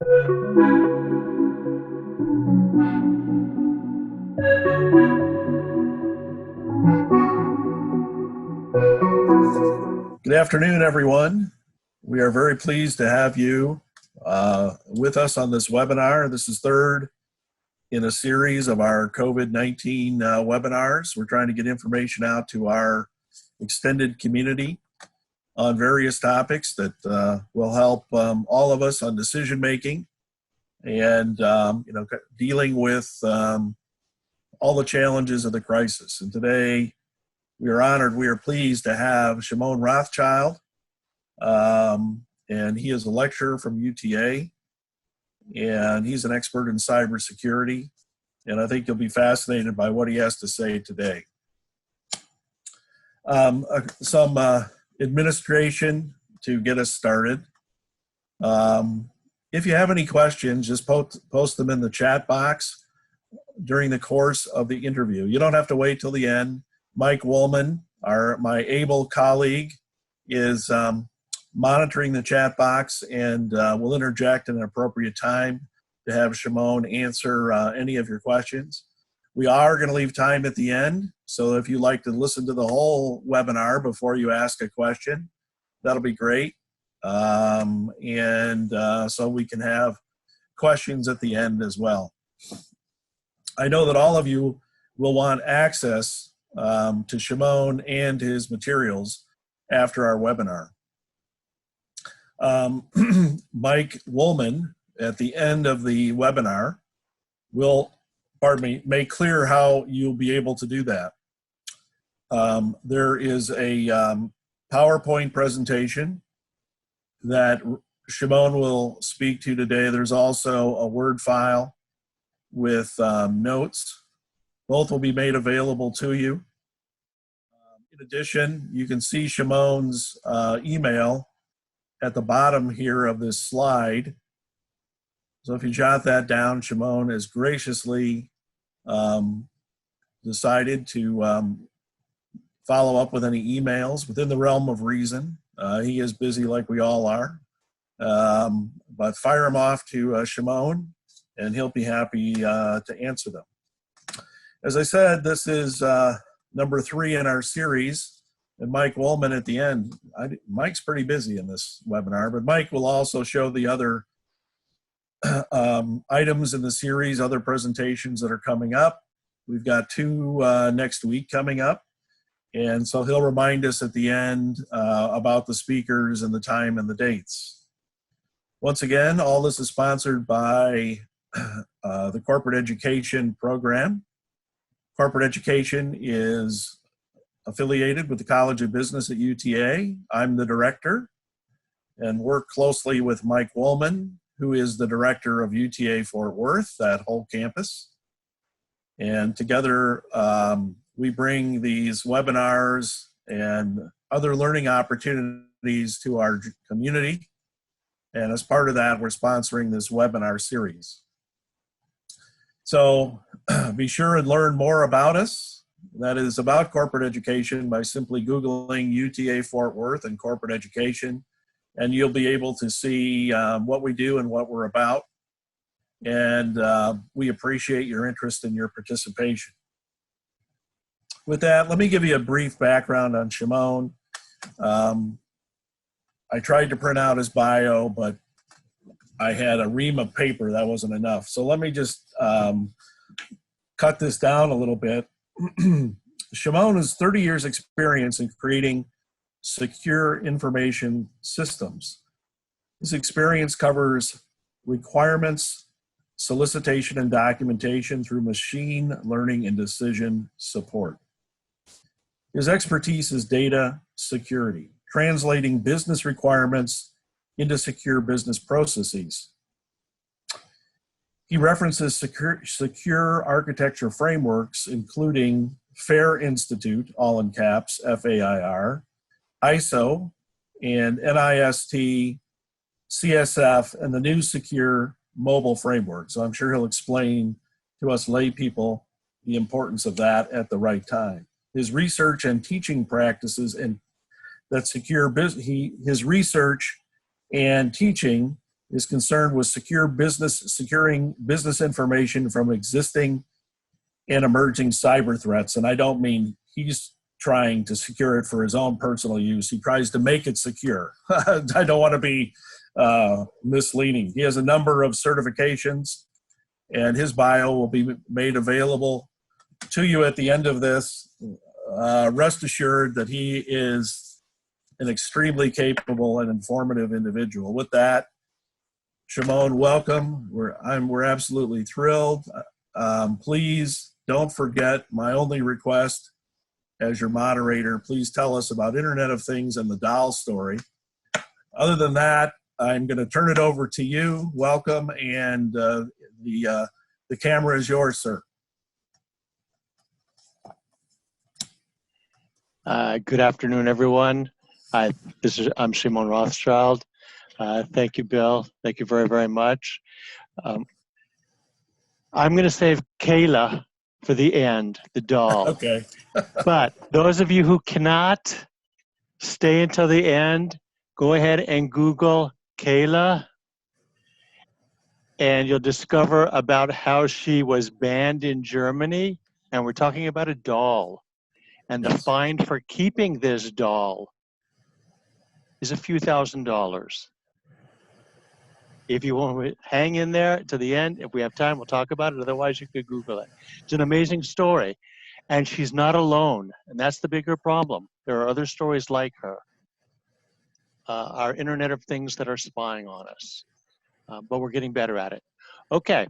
Good afternoon, everyone. We are very pleased to have you with us on this webinar. This is third in a series of our COVID-19 webinars. We're trying to get information out to our extended community on various topics that will help all of us on decision making and dealing with all the challenges of the crisis. And today we are honored, we are pleased to have Shimon Rothschild, and he is a lecturer from UTA, and he's an expert in cybersecurity, and I think you'll be fascinated by what he has to say today. Some administration to get us started. If you have any questions, just post them in the chat box during the course of the interview. You don't have to wait till the end. Mike Woolman, my able colleague, is monitoring the chat box and will interject at an appropriate time to have Shimon answer any of your questions. We are going to leave time at the end, so if you'd like to listen to the whole webinar before you ask a question, that'll be great. So we can have questions at the end as well. I know that all of you will want access to Shimon and his materials after our webinar. Mike Woolman, at the end of the webinar, will, make clear how you'll be able to do that. There is a PowerPoint presentation that Shimon will speak to today. There's also a Word file with notes. Both will be made available to you. In addition, you can see Shimon's email at the bottom here of this slide. So if you jot that down, Shimon has graciously decided to follow up with any emails within the realm of reason. He is busy like we all are. But fire them off to Shimon, and he'll be happy to answer them. As I said, this is number 3 in our series, and Mike Woolman at the end. Mike's pretty busy in this webinar, but Mike will also show the other items in the series, other presentations that are coming up. We've got 2 next week coming up, and so he'll remind us at the end about the speakers and the time and the dates. Once again, all this is sponsored by the Corporate Education Program. Corporate Education is affiliated with the College of Business at UTA. I'm the director and work closely with Mike Woolman, who is the director of UTA Fort Worth, that whole campus. And together we bring these webinars and other learning opportunities to our community. And as part of that, we're sponsoring this webinar series. So be sure and learn more about us. That is about corporate education by simply Googling UTA Fort Worth and corporate education, and you'll be able to see what we do and what we're about. And we appreciate your interest and your participation. With that, let me give you a brief background on Shimon. I tried to print out his bio, but I had a ream of paper, that wasn't enough. So let me just cut this down a little bit. Shimon has 30 years experience in creating secure information systems. This experience covers requirements, solicitation and documentation through machine learning and decision support. His expertise is data security, translating business requirements into secure business processes. He references secure architecture frameworks, including FAIR Institute, all in caps, FAIR, ISO, and NIST, CSF, and the new secure mobile framework. So I'm sure he'll explain to us lay people the importance of that at the right time. His research and teaching practices and that secure business, his research and teaching is concerned with securing business information from existing and emerging cyber threats. And I don't mean he's trying to secure it for his own personal use. He tries to make it secure. I don't want to be misleading. He has a number of certifications, and his bio will be made available to you at the end of this. Rest assured that he is an extremely capable and informative individual. With that, Shimon, welcome. We're absolutely thrilled. Please don't forget my only request as your moderator. Please tell us about Internet of Things and the doll story. Other than that, I'm going to turn it over to you. Welcome, and the camera is yours, sir. Good afternoon, everyone. I'm Shimon Rothschild. Thank you, Bill. Thank you very, very much. I'm going to save Kayla for the end, the doll. Okay. But those of you who cannot stay until the end, go ahead and Google Kayla, and you'll discover about how she was banned in Germany. And we're talking about a doll. And the fine for keeping this doll is a few $1,000s. If you want to hang in there to the end, if we have time, we'll talk about it. Otherwise, you could Google it. It's an amazing story. And she's not alone. And that's the bigger problem. There are other stories like her. Our Internet of Things that are spying on us. But we're getting better at it. Okay.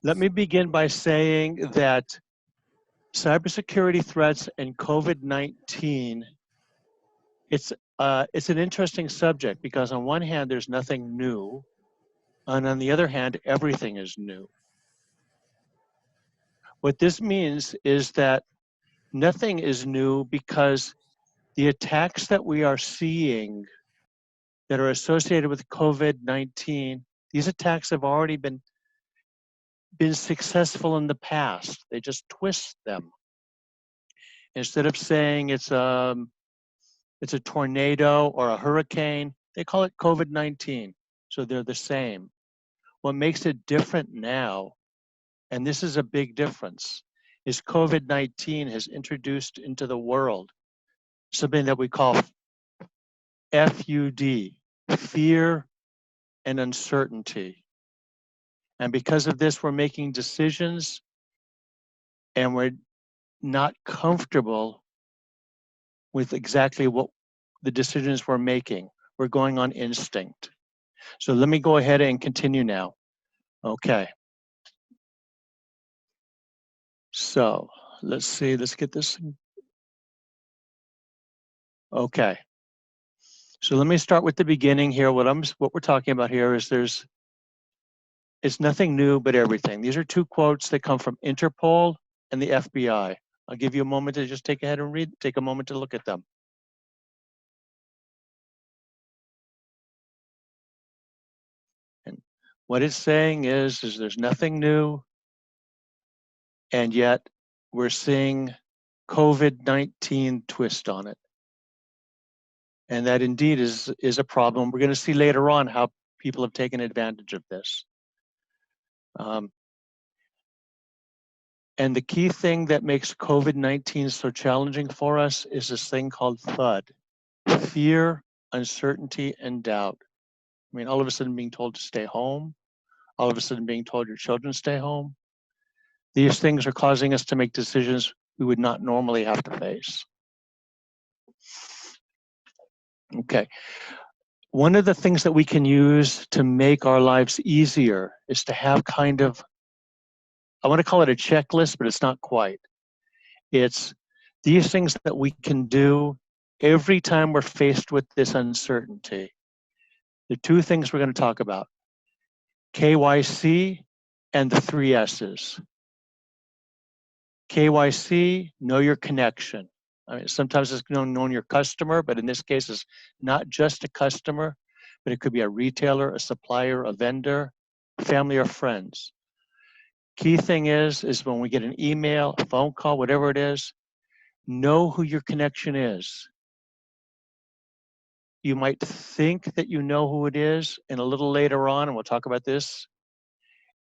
Let me begin by saying that cybersecurity threats and COVID-19, it's an interesting subject because on one hand, there's nothing new. And on the other hand, everything is new. What this means is that nothing is new because the attacks that we are seeing that are associated with COVID-19, these attacks have already been successful in the past. They just twist them. Instead of saying it's a tornado or a hurricane, they call it COVID-19. So they're the same. What makes it different now, and this is a big difference, is COVID-19 has introduced into the world something that we call FUD, fear and uncertainty. And because of this, we're making decisions and we're not comfortable with exactly what the decisions we're making. We're going on instinct. So let me go ahead and continue now. Okay. So let's see, let's get this. Okay. So let me start with the beginning here. What we're talking about here is it's nothing new, but everything. These are two quotes that come from Interpol and the FBI. I'll give you a moment to just take a moment to look at them. And what it's saying is there's nothing new, and yet we're seeing COVID-19 twist on it. And that indeed is a problem. We're going to see later on how people have taken advantage of this. And the key thing that makes COVID-19 so challenging for us is this thing called FUD, fear, uncertainty, and doubt. I mean, all of a sudden being told to stay home, all of a sudden being told your children stay home. These things are causing us to make decisions we would not normally have to face. Okay. One of the things that we can use to make our lives easier is to have kind of, I want to call it a checklist, but it's not quite. It's these things that we can do every time we're faced with this uncertainty. The two things we're going to talk about, KYC and the 3 S's. KYC, know your connection. I mean, sometimes it's knowing your customer, but in this case, it's not just a customer, but it could be a retailer, a supplier, a vendor, family, or friends. Key thing is when we get an email, a phone call, whatever it is, know who your connection is. You might think that you know who it is, and a little later on, and we'll talk about this,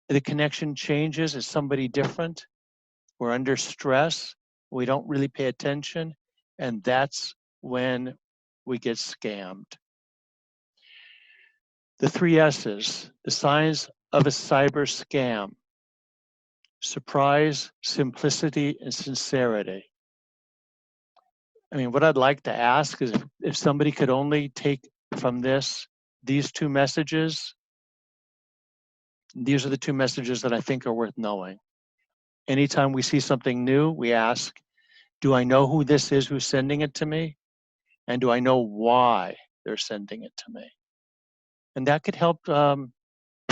the connection changes. It's somebody different. We're under stress. We don't really pay attention, and that's when we get scammed. The 3 S's, the signs of a cyber scam: surprise, simplicity, and sincerity. I mean, what I'd like to ask is if somebody could only take from this, these 2 messages, these are the 2 messages that I think are worth knowing. Anytime we see something new, we ask, do I know who this is who's sending it to me? And do I know why they're sending it to me? And that could help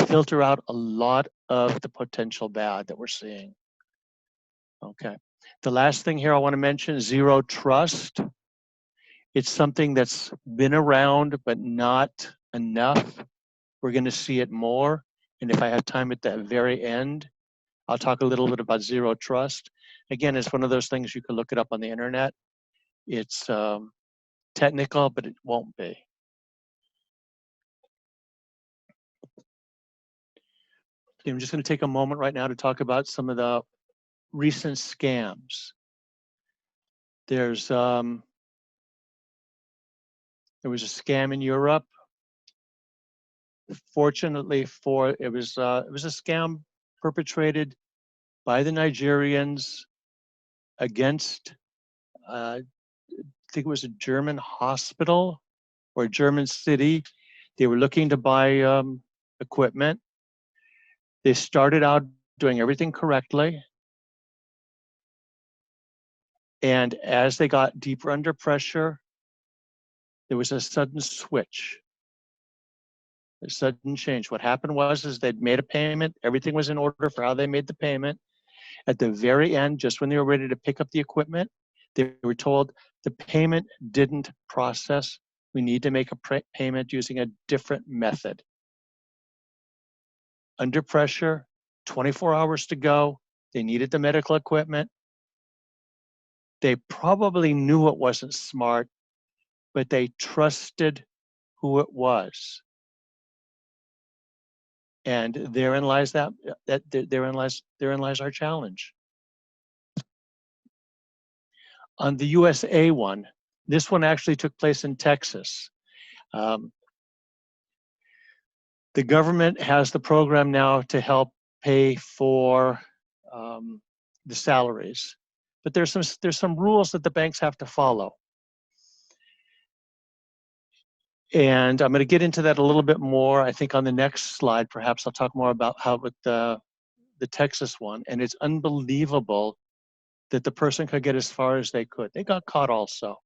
filter out a lot of the potential bad that we're seeing. Okay. The last thing here I want to mention is zero trust. It's something that's been around, but not enough. We're going to see it more. And if I have time at the very end, I'll talk a little bit about zero trust. Again, it's one of those things you can look it up on the internet. It's technical, but it won't be. I'm just going to take a moment right now to talk about some of the recent scams. There was a scam in Europe. Fortunately, it was a scam perpetrated by the Nigerians against, I think it was a German hospital or a German city. They were looking to buy equipment. They started out doing everything correctly. And as they got deeper under pressure, there was a sudden switch, a sudden change. What happened was they'd made a payment. Everything was in order for how they made the payment. At the very end, just when they were ready to pick up the equipment, they were told the payment didn't process. We need to make a payment using a different method. Under pressure, 24 hours to go. They needed the medical equipment. They probably knew it wasn't smart, but they trusted who it was. And therein lies therein lies our challenge. On the USA one, this one actually took place in Texas. The government has the program now to help pay for the salaries, but there's some rules that the banks have to follow. And I'm going to get into that a little bit more. I think on the next slide, perhaps I'll talk more about how with the Texas one. And it's unbelievable that the person could get as far as they could. They got caught also.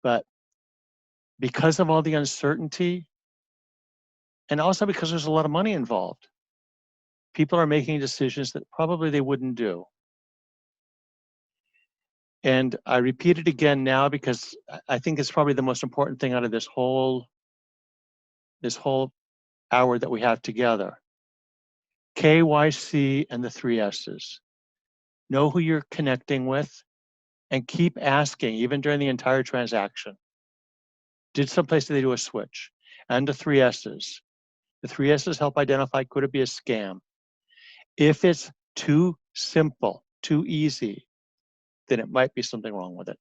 But because of all the uncertainty, and also because there's a lot of money involved, people are making decisions that probably they wouldn't do. And I repeat it again now because I think it's probably the most important thing out of this whole hour that we have together. KYC and the 3 S's. Know who you're connecting with and keep asking, even during the entire transaction. Did someplace they do a switch? And the 3 S's. The 3 S's help identify, could it be a scam? If it's too simple, too easy, then it might be something wrong with it.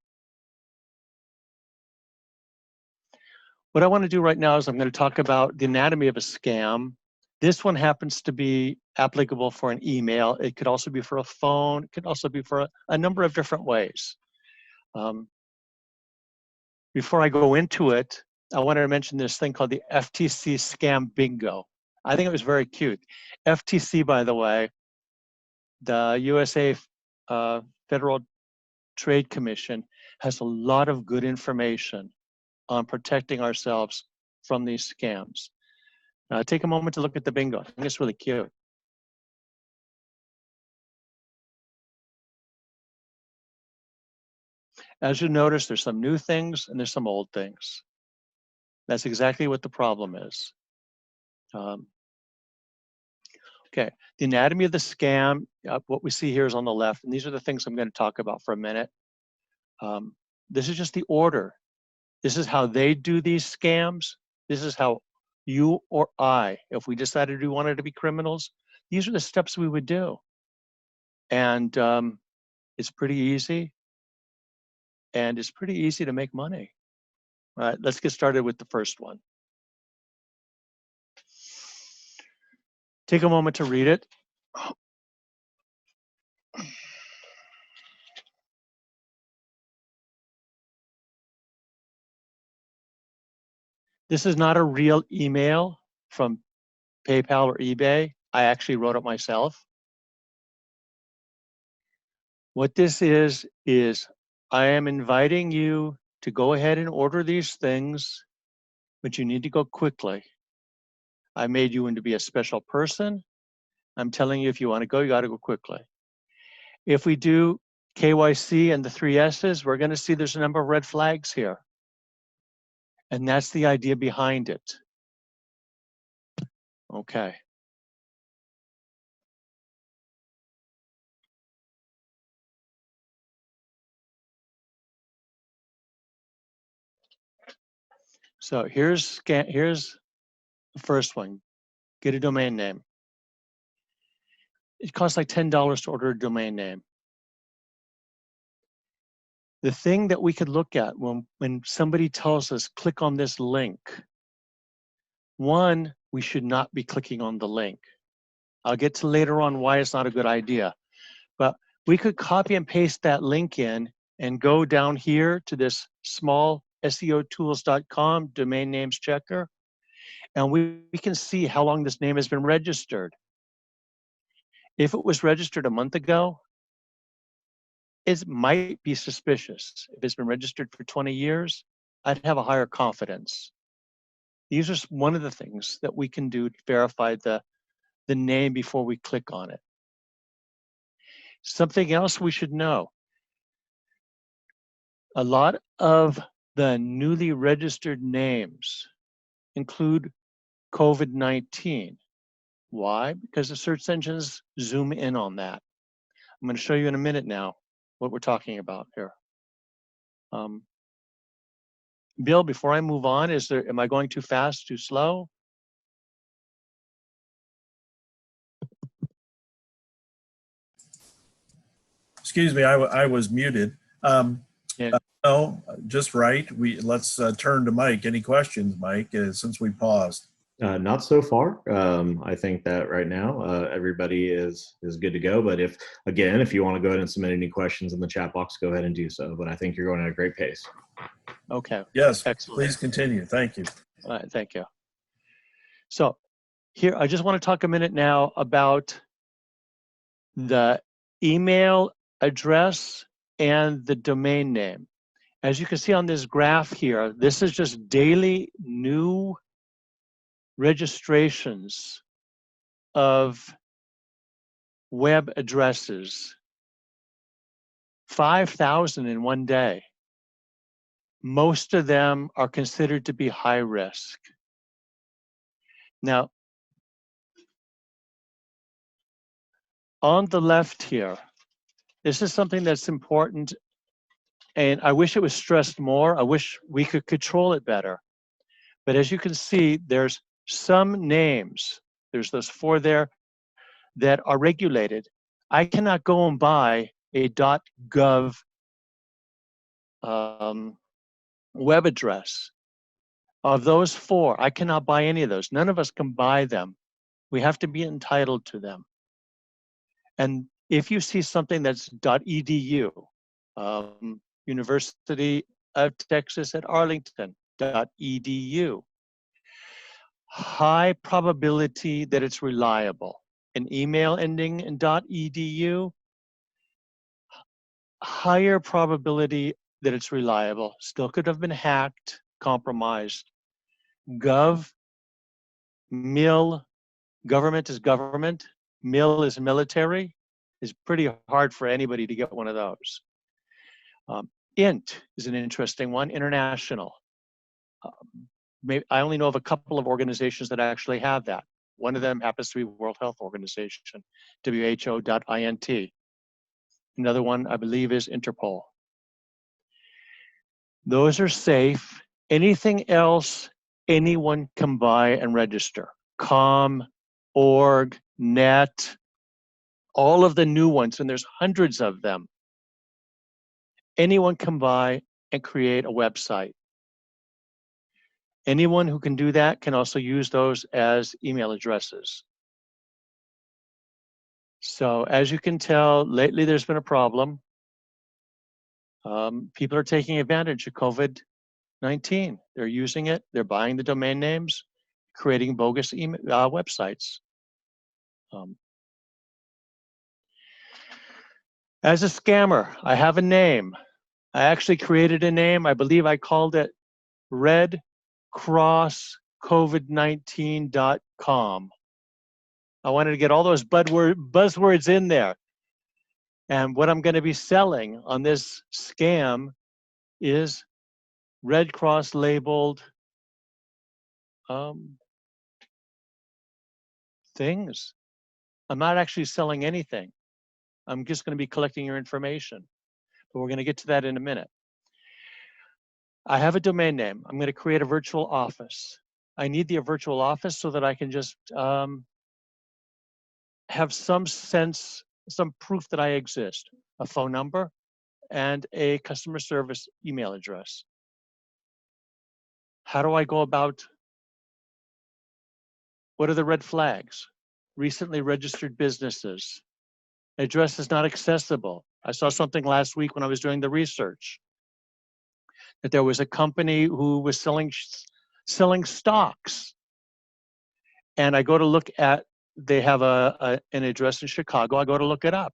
What I want to do right now is I'm going to talk about the anatomy of a scam. This one happens to be applicable for an email. It could also be for a phone. It could also be for a number of different ways. Before I go into it, I wanted to mention this thing called the FTC Scam Bingo. I think it was very cute. FTC, by the way, the USA Federal Trade Commission, has a lot of good information on protecting ourselves from these scams. Take a moment to look at the bingo. I think it's really cute. As you notice, there's some new things and there's some old things. That's exactly what the problem is. Okay, the anatomy of the scam, what we see here is on the left, and these are the things I'm going to talk about for a minute. This is just the order This is how they do these scams. This is how you or I, if we decided we wanted to be criminals, these are the steps we would do. And it's pretty easy. And it's pretty easy to make money. All right, let's get started with the first one. Take a moment to read it. This is not a real email from PayPal or eBay. I actually wrote it myself. What this is I am inviting you to go ahead and order these things, but you need to go quickly. I made you into be a special person. I'm telling you, if you want to go, you got to go quickly. If we do KYC and the 3 S's, we're going to see there's a number of red flags here. And that's the idea behind it. Okay. So here's the first one. Get a domain name. It costs like $10 to order a domain name. The thing that we could look at when somebody tells us, click on this link, one, we should not be clicking on the link. I'll get to later on why it's not a good idea. But we could copy and paste that link in and go down here to this small SEOtools.com domain names checker, and we can see how long this name has been registered. If it was registered a month ago, it might be suspicious. If it's been registered for 20 years, I'd have a higher confidence. These are one of the things that we can do to verify the name before we click on it. Something else we should know. A lot of the newly registered names include COVID-19. Why? Because the search engines zoom in on that. I'm going to show you in a minute now what we're talking about here. Bill, before I move on, am I going too fast, too slow? Excuse me, I was muted. Yeah. No, just right. Let's turn to Mike. Any questions, Mike, since we paused? Not so far. I think that right now everybody is good to go. But if you want to go ahead and submit any questions in the chat box, go ahead and do so. But I think you're going at a great pace. Okay. Yes. Excellent. Please continue. Thank you. All right. Thank you. So here, I just want to talk a minute now about the email address and the domain name. As you can see on this graph here, this is just daily new registrations of web addresses. 5,000 in one day. Most of them are considered to be high risk. Now, on the left here, this is something that's important, and I wish it was stressed more. I wish we could control it better. But as you can see, there's some names, there's those 4 there, that are regulated. I cannot go and buy a .gov web address. Of those 4, I cannot buy any of those. None of us can buy them. We have to be entitled to them. And if you see something that's .edu, University of Texas at Arlington, .edu, high probability that it's reliable. An email ending in .edu, higher probability that it's reliable. Still could have been hacked, compromised. Gov, mil, government is government, mil is military, is pretty hard for anybody to get one of those. Int is an interesting one, international. I only know of a couple of organizations that actually have that. One of them happens to be World Health Organization, WHO.int. Another one, I believe, is Interpol. Those are safe. Anything else anyone can buy and register. Com, org, net, all of the new ones, and there's hundreds of them. Anyone can buy and create a website. Anyone who can do that can also use those as email addresses. So as you can tell, lately there's been a problem. People are taking advantage of COVID-19. They're using it. They're buying the domain names, creating bogus websites. As a scammer, I have a name. I actually created a name. I believe I called it redcrosscovid19.com. I wanted to get all those buzzwords in there. And what I'm going to be selling on this scam is Red Cross labeled things. I'm not actually selling anything. I'm just going to be collecting your information. But we're going to get to that in a minute. I have a domain name. I'm going to create a virtual office. I need the virtual office so that I can just have some sense, some proof that I exist, a phone number and a customer service email address. How do I go about, what are the red flags? Recently registered businesses. Address is not accessible. I saw something last week when I was doing the research that there was a company who was selling stocks. And I go to look at, they have an address in Chicago. I go to look it up.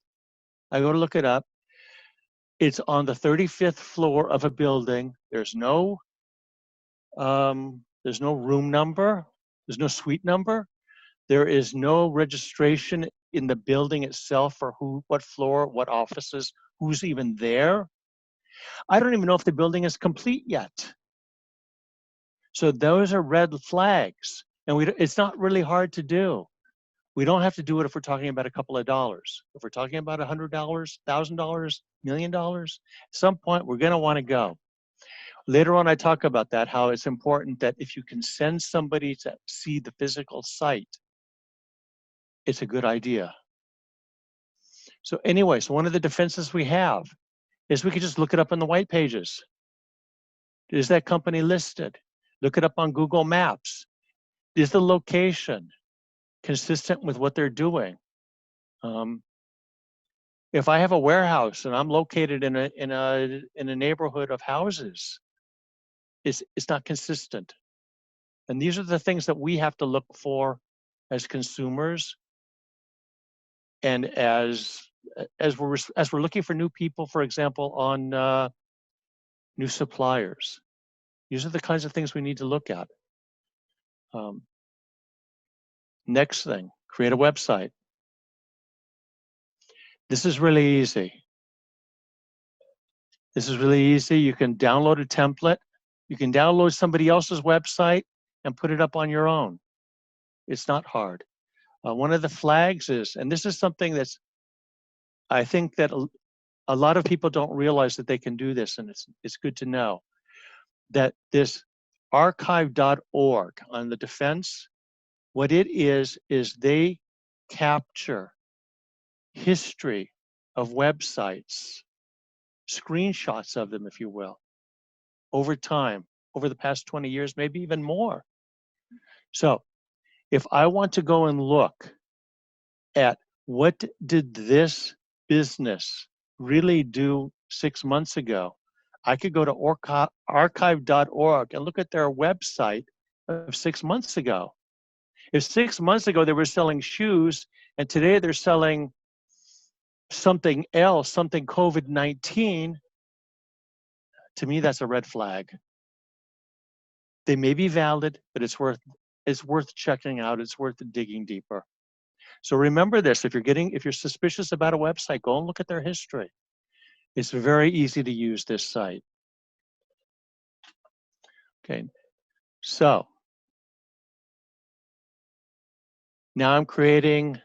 It's on the 35th floor of a building. There's no room number. There's no suite number. There is no registration in the building itself for who, what floor, what offices, who's even there. I don't even know if the building is complete yet. So those are red flags. And it's not really hard to do. We don't have to do it if we're talking about a couple of dollars. If we're talking about $100, $1,000, $1 million, at some point we're going to want to go. Later on, I talk about that, how it's important that if you can send somebody to see the physical site, it's a good idea. So anyway, so one of the defenses we have is we could just look it up in the white pages. Is that company listed? Look it up on Google Maps. Is the location consistent with what they're doing? If I have a warehouse and I'm located in a neighborhood of houses, it's not consistent. And these are the things that we have to look for as consumers, and as we're looking for new people, for example, on new suppliers. These are the kinds of things we need to look at. Next thing, create a website. This is really easy. You can download a template. You can download somebody else's website and put it up on your own. It's not hard. One of the flags is, and this is something that's, I think that a lot of people don't realize that they can do this, and it's good to know, that this archive.org on the defense, what it is they capture history of websites, screenshots of them, if you will, over time, over the past 20 years, maybe even more. So if I want to go and look at what did this business really do 6 months ago, I could go to archive.org and look at their website of 6 months ago. If 6 months ago they were selling shoes and today they're selling something else, something COVID-19, to me that's a red flag. They may be valid, but it's worth checking out. It's worth digging deeper. So remember this: if you're suspicious about a website, go and look at their history. It's very easy to use this site. Okay, so now I'm creating,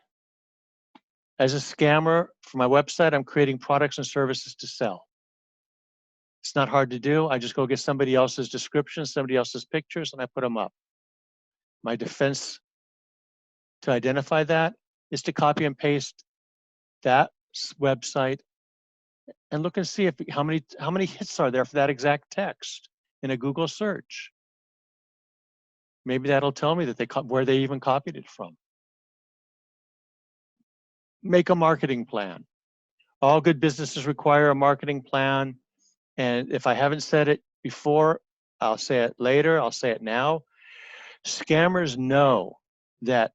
as a scammer for my website, I'm creating products and services to sell. It's not hard to do. I just go get somebody else's description, somebody else's pictures, and I put them up. My defense to identify that is to copy and paste that website and look and see if how many hits are there for that exact text in a Google search. Maybe that'll tell me that where they even copied it from. Make a marketing plan. All good businesses require a marketing plan. And if I haven't said it before, I'll say it later, I'll say it now. Scammers know that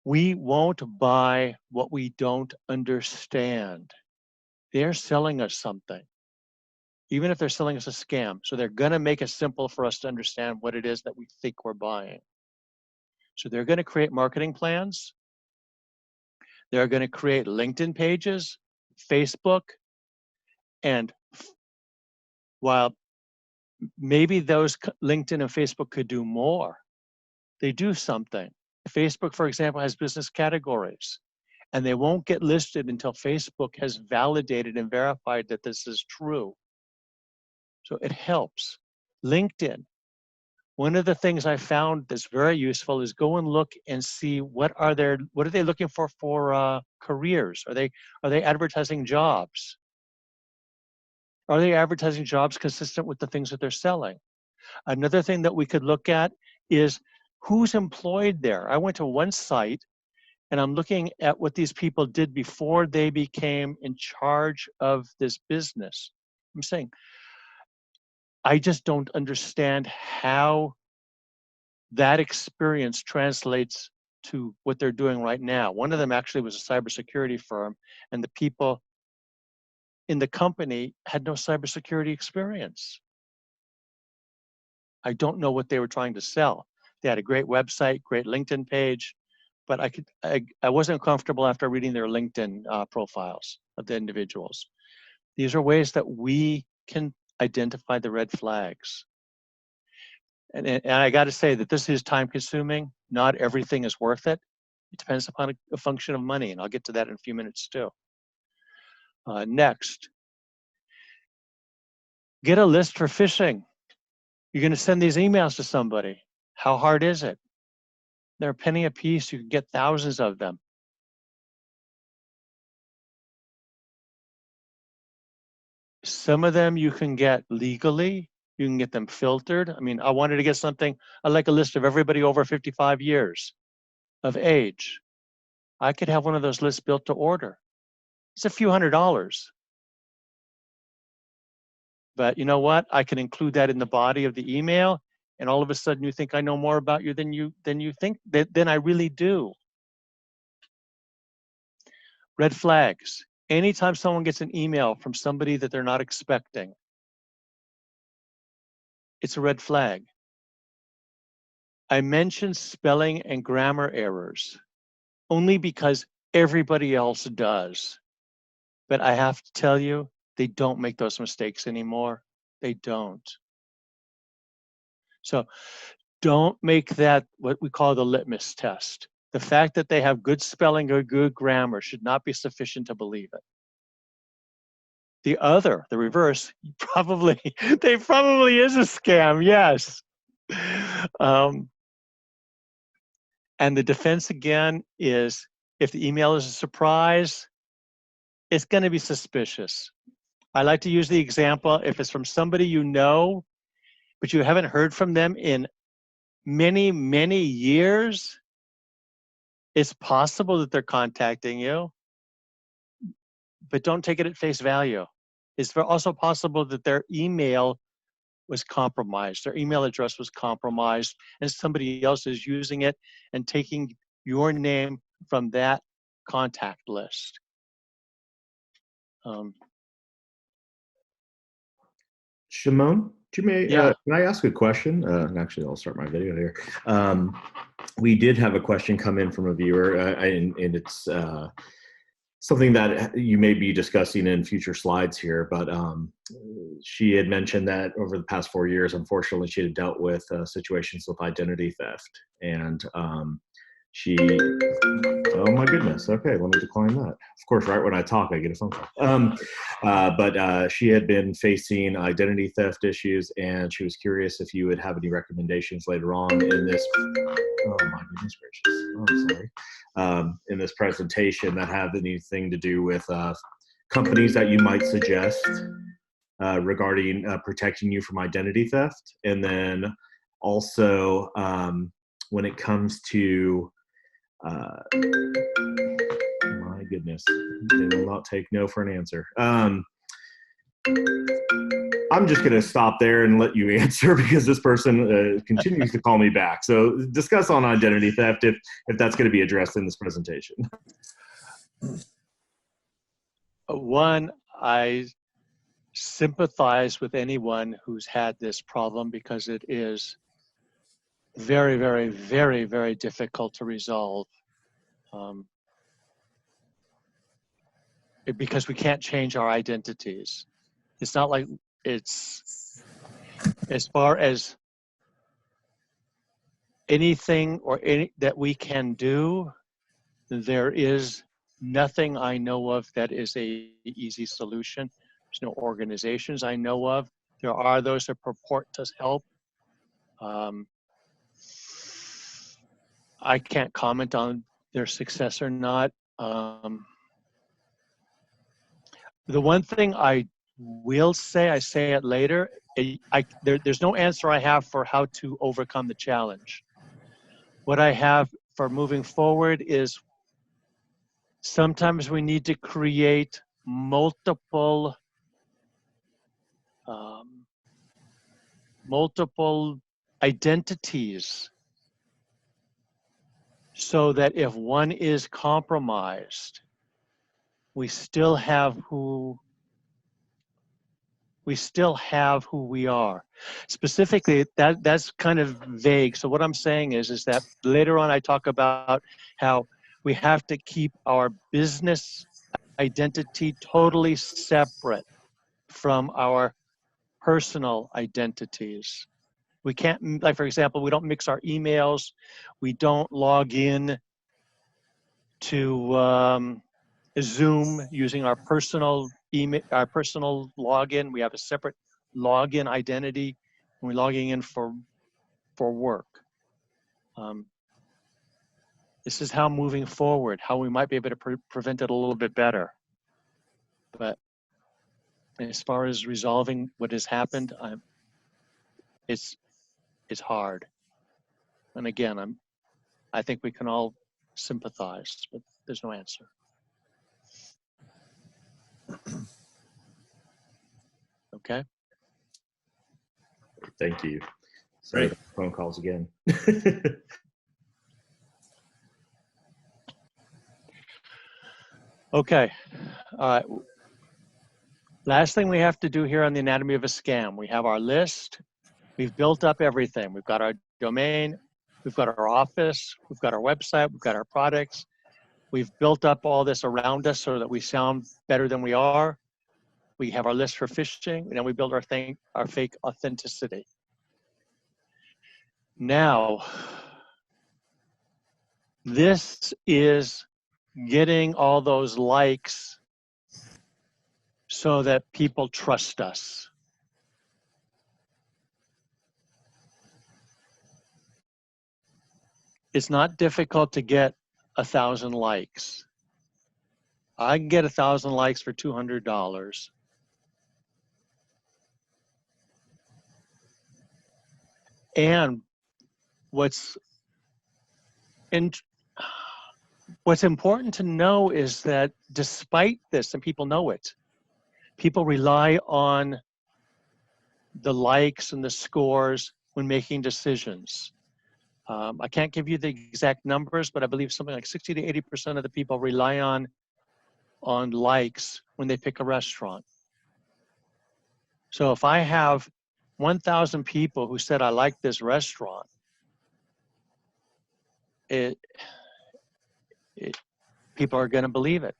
we won't buy what we don't understand. They're selling us something, even if they're selling us a scam. So they're gonna make it simple for us to understand what it is that we think we're buying. So they're gonna create marketing plans. They're gonna create LinkedIn pages, Facebook, and while maybe those LinkedIn and Facebook could do more, they do something. Facebook, for example, has business categories, and they won't get listed until Facebook has validated and verified that this is true. So it helps. LinkedIn, one of the things I found that's very useful is go and look and see what are they looking for careers? Are they advertising jobs? Are they advertising jobs consistent with the things that they're selling? Another thing that we could look at is who's employed there. I went to one site and I'm looking at what these people did before they became in charge of this business. I'm saying, I just don't understand how that experience translates to what they're doing right now. One of them actually was a cybersecurity firm, and the people in the company had no cybersecurity experience. I don't know what they were trying to sell. They had a great website, great LinkedIn page, but I wasn't comfortable after reading their LinkedIn profiles of the individuals. These are ways that we can identify the red flags. And I got to say that this is time consuming. Not everything is worth it. It depends upon a function of money, and I'll get to that in a few minutes too. Next, get a list for phishing. You're going to send these emails to somebody. How hard is it? They're a penny a piece. You can get thousands of them. Some of them you can get legally. You can get them filtered. I mean, I wanted to get something. I like a list of everybody over 55 years of age. I could have one of those lists built to order. It's a few $100s. But you know what? I can include that in the body of the email, and all of a sudden you think I know more about you than you think than I really do. Red flags. Anytime someone gets an email from somebody that they're not expecting, it's a red flag. I mentioned spelling and grammar errors only because everybody else does. But I have to tell you, they don't make those mistakes anymore. They don't. So don't make that what we call the litmus test. The fact that they have good spelling or good grammar should not be sufficient to believe it. The reverse, they probably is a scam, yes. And the defense again is if the email is a surprise, it's going to be suspicious. I like to use the example, if it's from somebody you know, but you haven't heard from them in many, many years, it's possible that they're contacting you, but don't take it at face value. It's also possible that their email was compromised, their email address was compromised, and somebody else is using it and taking your name from that contact list. Shimon, Yeah. can I ask a question? Actually, I'll start my video here. We did have a question come in from a viewer, and it's something that you may be discussing in future slides here, but she had mentioned that over the past 4 years, unfortunately, she had dealt with situations with identity theft. And she Oh my goodness. Okay, let me decline that. Of course, right when I talk, I get a phone call. But she had been facing identity theft issues, and she was curious if you would have any recommendations later on in this. Oh my goodness gracious! Oh, I'm sorry. In this presentation, that have anything to do with companies that you might suggest regarding protecting you from identity theft, and then also when it comes to my goodness, they will not take no for an answer. I'm just going to stop there and let you answer because this person continues to call me back. So discuss on identity theft if that's going to be addressed in this presentation. One, I sympathize with anyone who's had this problem because it is very, very, very, very difficult to resolve. Because we can't change our identities. It's not like it's, as far as anything or any that we can do, there is nothing I know of that is a easy solution. There's no organizations I know of. There are those that purport to help. I can't comment on their success or not. The one thing I will say, I say it later, there's no answer I have for how to overcome the challenge. What I have for moving forward is sometimes we need to create multiple identities so that if one is compromised, we still have who we are. Specifically, that's kind of vague. So what I'm saying is that later on I talk about how we have to keep our business identity totally separate from our personal identities. We can't, like for example, we don't mix our emails. We don't log in to Zoom using our personal email, our personal login. We have a separate login identity when we're logging in for work. This is how moving forward, how we might be able to prevent it a little bit better. But as far as resolving what has happened, it's hard. And again, I think we can all sympathize, but there's no answer. Okay. Thank you. Sorry, Great. phone calls again. Okay. All right. Last thing we have to do here on the anatomy of a scam. We have our list. We've built up everything. We've got our domain. We've got our office. We've got our website. We've got our products. We've built up all this around us so that we sound better than we are. We have our list for phishing, and then we build our fake authenticity. Now, this is getting all those likes so that people trust us. It's not difficult to get 1,000 likes. I can get 1,000 likes for $200. And what's important to know is that despite this, and people know it, people rely on the likes and the scores when making decisions. I can't give you the exact numbers, but I believe something like 60 to 80% of the people rely on likes when they pick a restaurant. So if I have 1,000 people who said, I like this restaurant, people are going to believe it.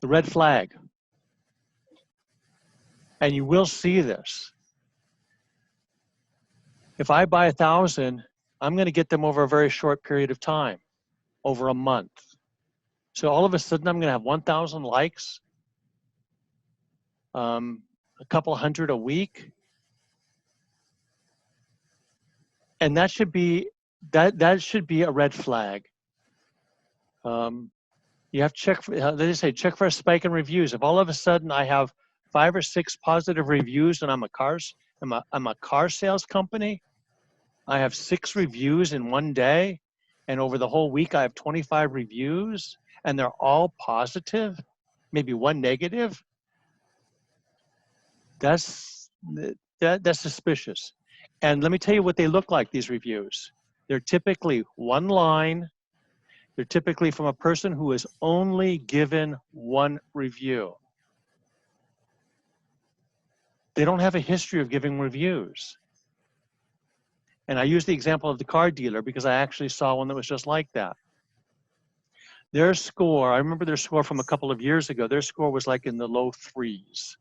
The red flag. And you will see this. If I buy 1,000, I'm going to get them over a very short period of time. over a month. So all of a sudden, I'm going to have 1,000 likes, a couple hundred a week, and that should be a red flag. You have to check for, they say, check for a spike in reviews. If all of a sudden I have 5 or 6 positive reviews and I'm a car sales company, I have 6 reviews in one day, and over the whole week I have 25 reviews, and they're all positive, maybe one negative. That's suspicious. And let me tell you what they look like, these reviews. They're typically one line. They're typically from a person who has only given one review. They don't have a history of giving reviews. And I use the example of the car dealer because I actually saw one that was just like that. Their score, I remember their score from a couple of years ago, their score was like in the low 3s.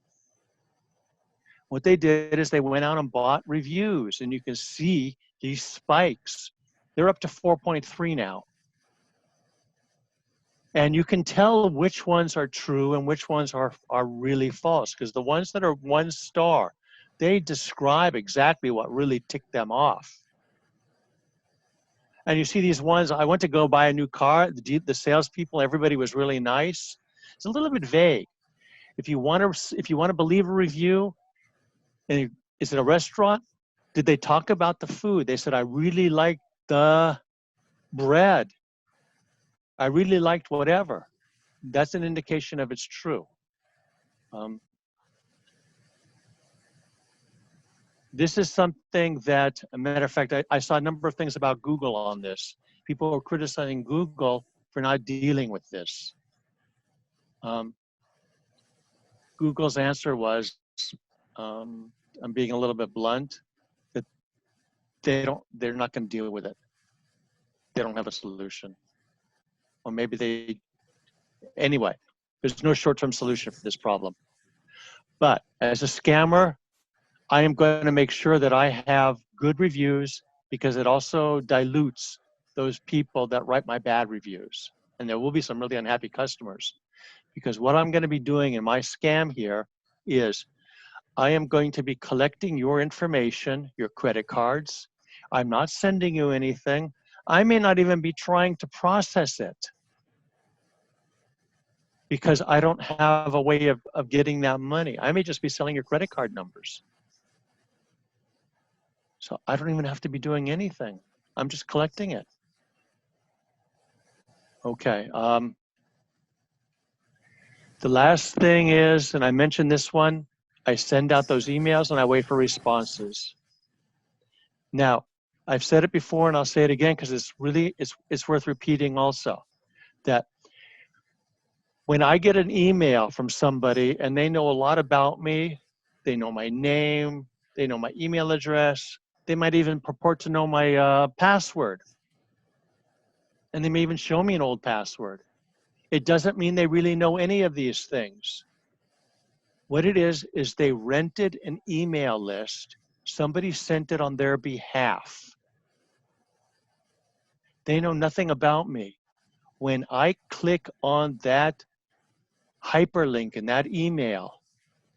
What they did is they went out and bought reviews, and you can see these spikes. They're up to 4.3 now. And you can tell which ones are true and which ones are really false, because the ones that are 1 star, they describe exactly what really ticked them off. And you see these ones, I went to go buy a new car, the salespeople, everybody was really nice. It's a little bit vague. If you want to believe a review, and is it a restaurant? Did they talk about the food? They said, I really liked the bread. I really liked whatever. That's an indication of it's true. This is something that, a matter of fact, I saw a number of things about Google on this. People were criticizing Google for not dealing with this. Google's answer was, I'm being a little bit blunt, that they're not going to deal with it. They don't have a solution. Or maybe anyway, there's no short-term solution for this problem. But as a scammer, I am going to make sure that I have good reviews, because it also dilutes those people that write my bad reviews. And there will be some really unhappy customers, because what I'm going to be doing in my scam here is I am going to be collecting your information, your credit cards. I'm not sending you anything. I may not even be trying to process it, because I don't have a way of getting that money. I may just be selling your credit card numbers. So I don't even have to be doing anything. I'm just collecting it. Okay. The last thing is, and I mentioned this one, I send out those emails and I wait for responses. Now, I've said it before and I'll say it again because it's worth repeating also, that when I get an email from somebody and they know a lot about me, they know my name, they know my email address, they might even purport to know my password. And they may even show me an old password. It doesn't mean they really know any of these things. What it is they rented an email list. Somebody sent it on their behalf. They know nothing about me. When I click on that hyperlink in that email,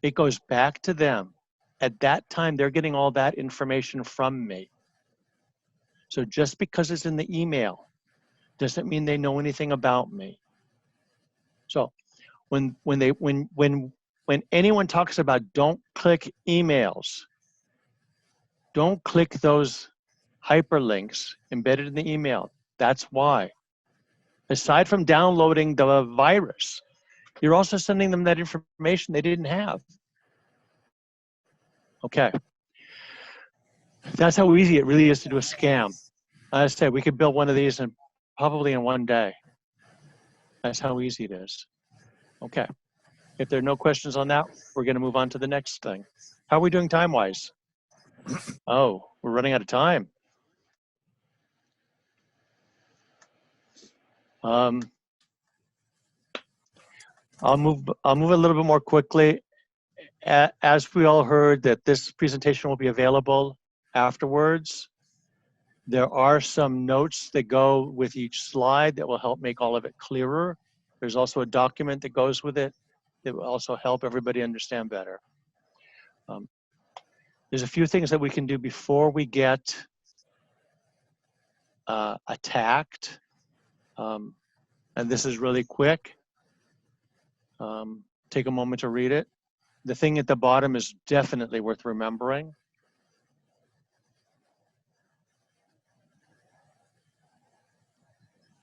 it goes back to them. At that time, they're getting all that information from me. So just because it's in the email doesn't mean they know anything about me. So when anyone talks about don't click emails, don't click those hyperlinks embedded in the email. That's why. Aside from downloading the virus, you're also sending them that information they didn't have. Okay. That's how easy it really is to do a scam. As I said, we could build one of these probably in one day. That's how easy it is. Okay. If there are no questions on that, we're going to move on to the next thing. How are we doing time-wise? Oh, we're running out of time. I'll move a little bit more quickly. As we all heard, that this presentation will be available afterwards. There are some notes that go with each slide that will help make all of it clearer. There's also a document that goes with it that will also help everybody understand better. There's a few things that we can do before we get attacked. And this is really quick. Take a moment to read it. The thing at the bottom is definitely worth remembering.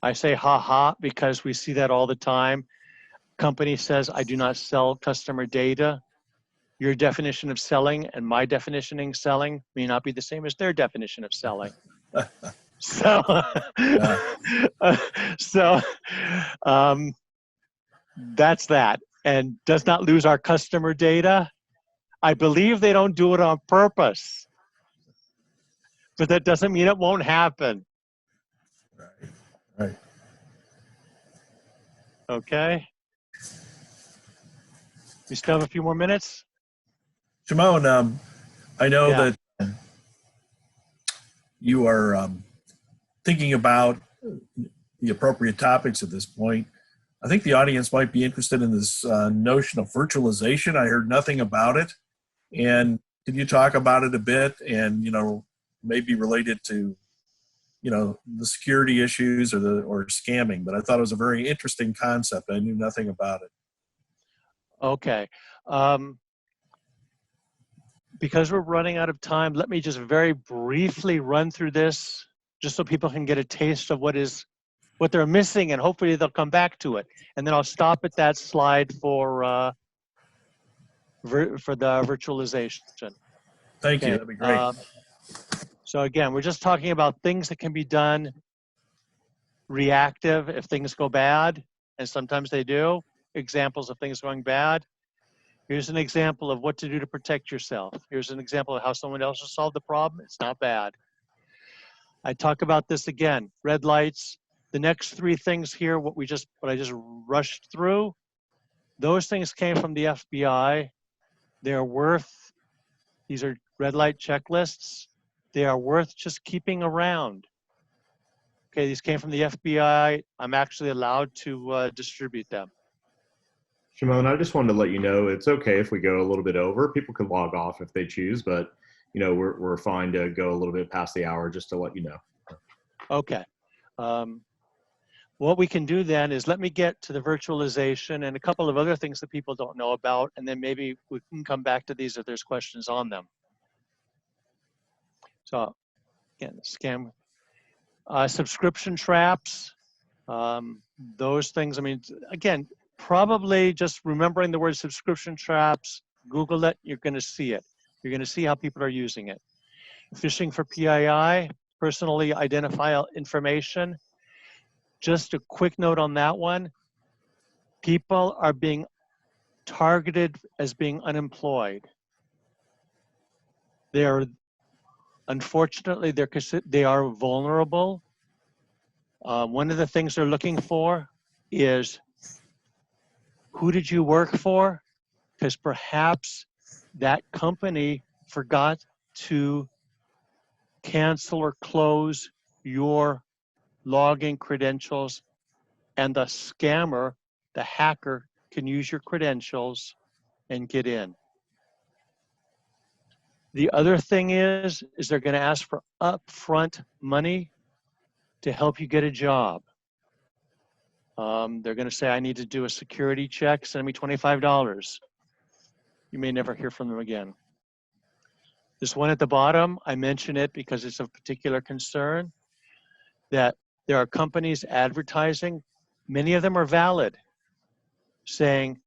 I say ha because we see that all the time. Company says, I do not sell customer data. Your definition of selling and my definition of selling may not be the same as their definition of selling. So, that's that. And does not lose our customer data. I believe they don't do it on purpose, but that doesn't mean it won't happen. Right. Okay. We still have a few more minutes. Shimon, I know Yeah. that you are thinking about the appropriate topics at this point. I think the audience might be interested in this notion of virtualization. I heard nothing about it. And can you talk about it a bit and, maybe related to, the security issues or scamming? But I thought it was a very interesting concept. I knew nothing about it. Okay. Because we're running out of time, let me just very briefly run through this just so people can get a taste of what they're missing, and hopefully they'll come back to it. And then I'll stop at that slide for the virtualization. Thank you. Okay. That'd be great. So again, we're just talking about things that can be done reactive if things go bad, and sometimes they do. Examples of things going bad. Here's an example of what to do to protect yourself. Here's an example of how someone else has solved the problem. It's not bad. I talk about this again, red lights. The next three things here, what I just rushed through, those things came from the FBI. These are red light checklists. They are worth just keeping around. Okay, these came from the FBI. I'm actually allowed to distribute them. Shimon, I just wanted to let you know it's okay if we go a little bit over. People can log off if they choose, but we're fine to go a little bit past the hour, just to let you know. Okay. What we can do then is let me get to the virtualization and a couple of other things that people don't know about, and then maybe we can come back to these if there's questions on them. So again, scam, subscription traps, those things. I mean, again, probably just remembering the word subscription traps, Google it, you're going to see it. You're going to see how people are using it. Phishing for PII, personally identifiable information. Just a quick note on that one. People are being targeted as being unemployed. Unfortunately, they are vulnerable. One of the things they're looking for is, who did you work for? Because perhaps that company forgot to cancel or close your login credentials, and the scammer, the hacker, can use your credentials and get in. The other thing is they're going to ask for upfront money to help you get a job. They're going to say, I need to do a security check, send me $25. You may never hear from them again. This one at the bottom, I mention it because it's of particular concern, that there are companies advertising, many of them are valid, saying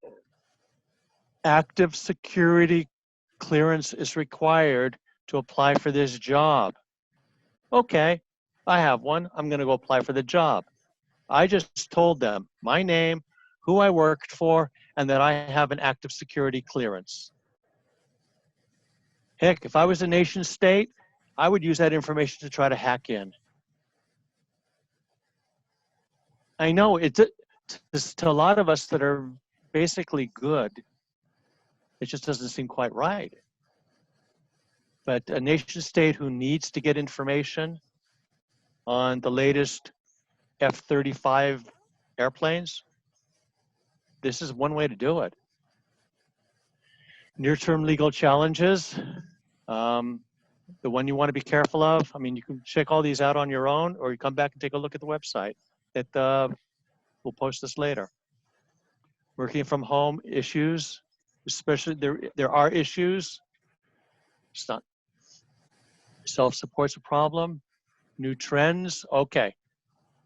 active security clearance is required to apply for this job. Okay, I have one. I'm going to go apply for the job. I just told them my name, who I worked for, and that I have an active security clearance. Heck, if I was a nation state, I would use that information to try to hack in. I know it's to a lot of us that are basically good, it just doesn't seem quite right. But a nation state who needs to get information on the latest F-35 airplanes, this is one way to do it. Near-term legal challenges, the one you want to be careful of. I mean, you can check all these out on your own, or you come back and take a look at the website. We'll post this later. Working from home issues, especially there are issues. It's not self-support's a problem. New trends, okay.